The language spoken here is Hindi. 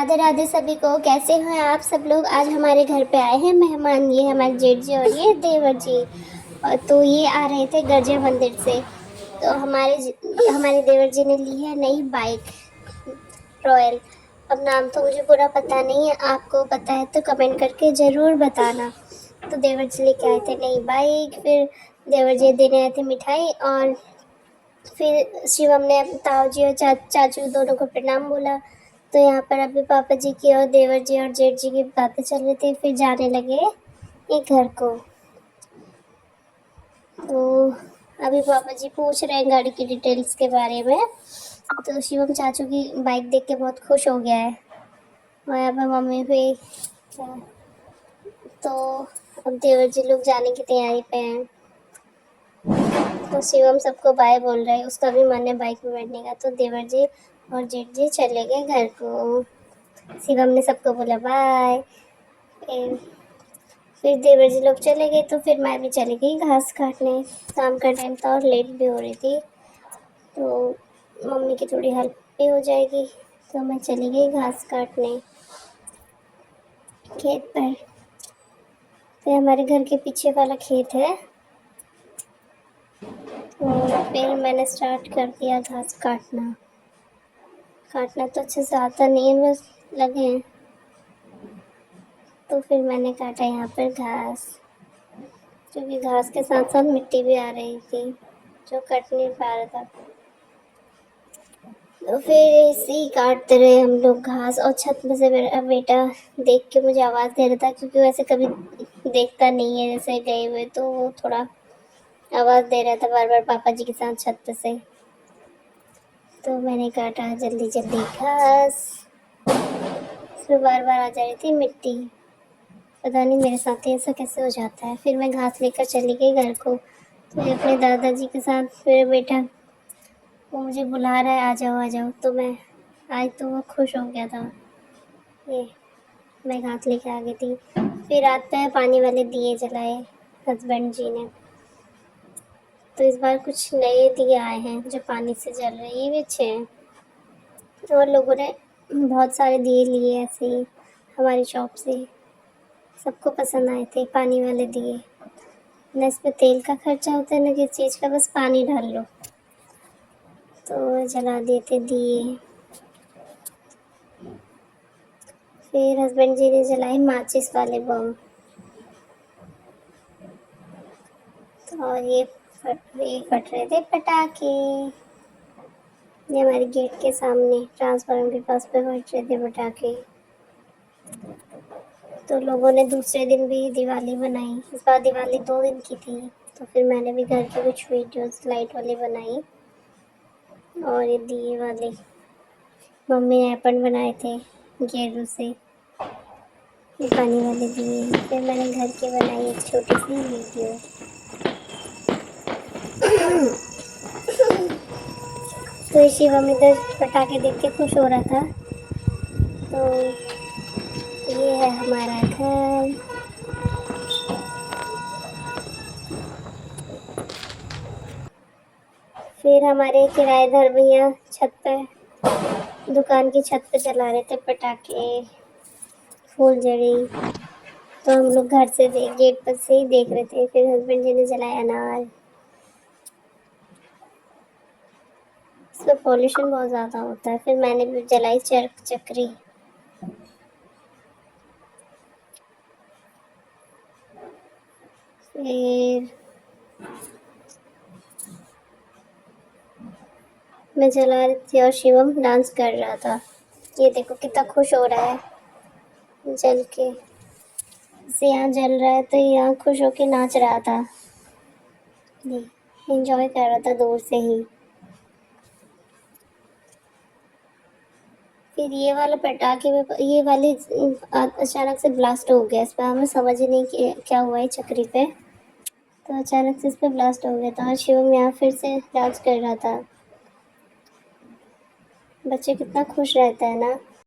राधे राधे सभी को। कैसे हैं आप सब लोग। आज हमारे घर पे आए हैं मेहमान। ये हमारे जेठ जी और ये देवर जी। और तो ये आ रहे थे गर्जा मंदिर से। तो हमारे देवर जी ने ली है नई बाइक रॉयल। अब नाम तो मुझे पूरा पता नहीं है, आपको पता है तो कमेंट करके ज़रूर बताना। तो देवर जी लेके आए थे नई बाइक, फिर देवर जी देने आए थे मिठाई, और फिर शिवम ने ताऊ जी और चाचू दोनों को प्रणाम बोला। तो यहाँ पर अभी पापा जी की और देवर जी और जेठ जी की बातें चल रही थी, फिर जाने लगे एक घर को। तो अभी पापा जी पूछ रहे हैं गाड़ी की डिटेल्स के बारे में। तो शिवम चाचू की बाइक देख के बहुत खुश हो गया है, और यहाँ पर मम्मी भी। तो अब देवर जी लोग जाने की तैयारी पे हैं। तो शिवम सबको बाय बोल रहा है, उसका भी मन है बाइक में बैठने का। तो देवर जी और जेठ जी चले गए घर को। शिवम ने सबको बोला बाय। फिर देवर जी लोग चले गए, तो फिर मैं भी चली गई घास काटने। शाम का टाइम था और लेट भी हो रही थी, तो मम्मी की थोड़ी हेल्प भी हो जाएगी। तो मैं चली गई घास काटने खेत पर। तो हमारे घर के पीछे वाला खेत है। तो फिर मैंने स्टार्ट कर दिया घास काटना। काटना तो अच्छे से आता नहीं है, बस लगे हैं। तो फिर मैंने काटा यहाँ पर घास, क्योंकि घास के साथ साथ मिट्टी भी आ रही थी जो कट नहीं पा रहा था। तो फिर ऐसे ही काटते रहे हम लोग घास, और छत में से मेरा बेटा देख के मुझे आवाज़ दे रहा था, क्योंकि वैसे कभी देखता नहीं है जैसे गए हुए, तो वो थोड़ा आवाज़ दे रहा था बार बार पापा जी के साथ छत पे से। तो मैंने काटा जल्दी जल्दी घास, उसमें बार बार आ जा रही थी मिट्टी। पता नहीं मेरे साथ ही ऐसा कैसे हो जाता है। फिर मैं घास लेकर चली गई घर को। तो मैं अपने दादाजी के साथ, मेरा बेटा वो मुझे बुला रहा है, आ जाओ आ जाओ। तो मैं आज तो वो खुश हो गया था। ये मैं घास लेके आ गई थी। फिर रात पे पानी वाले दिए जलाए हस्बैंड जी ने। तो इस बार कुछ नए दिए आए हैं जो पानी से जल रहे हैं, ये भी अच्छे हैं। और लोगों ने बहुत सारे दिए लिए ऐसे ही हमारी शॉप से। सबको पसंद आए थे पानी वाले दिए। ना इसमें तेल का खर्चा होता है ना किसी चीज़ का, बस पानी डाल लो। तो जला दिए थे दिए। फिर हस्बैंड जी ने जलाए माचिस वाले बम। और ये फट रहे थे पटाखे। ये हमारे गेट के सामने ट्रांसफार्मर के पास पे फट रहे थे पटाखे। तो लोगों ने दूसरे दिन भी दिवाली बनाई। इस बार दिवाली 2 दिन की थी, तो फिर मैंने भी घर की कुछ वीडियोस लाइट वाली बनाई। और ये दिए वाले मम्मी ने अपन बनाए थे गेरू से, ये पानी वाले दिए। फिर मैंने घर की बनाई एक छोटी सी वीडियो। तो शिवम इधर पटाखे देख के खुश हो रहा था। तो ये है हमारा घर। फिर हमारे किराएदार भैया छत पे, दुकान की छत पे चला रहे थे पटाखे, फुलझड़ी। तो हम लोग घर से गेट पर से ही देख रहे थे। फिर हस्बैंड जी ने जलाया अनार। इसमें पॉल्यूशन बहुत ज़्यादा होता है। फिर मैंने भी जलाई चक्री। फिर मैं जला रही थी और शिवम डांस कर रहा था। ये देखो कितना खुश हो रहा है जल के। जैसे यहाँ जल रहा है तो यहाँ खुश होके नाच रहा था, एंजॉय कर रहा था दूर से ही। फिर ये वाला पटाखे में ये वाली अचानक से ब्लास्ट हो गया। इस पर हमें समझ ही नहीं कि क्या हुआ है चक्री पे। तो अचानक से इस पर ब्लास्ट हो गया था और शिवम यहाँ फिर से डांस कर रहा था। बच्चे कितना खुश रहता है ना।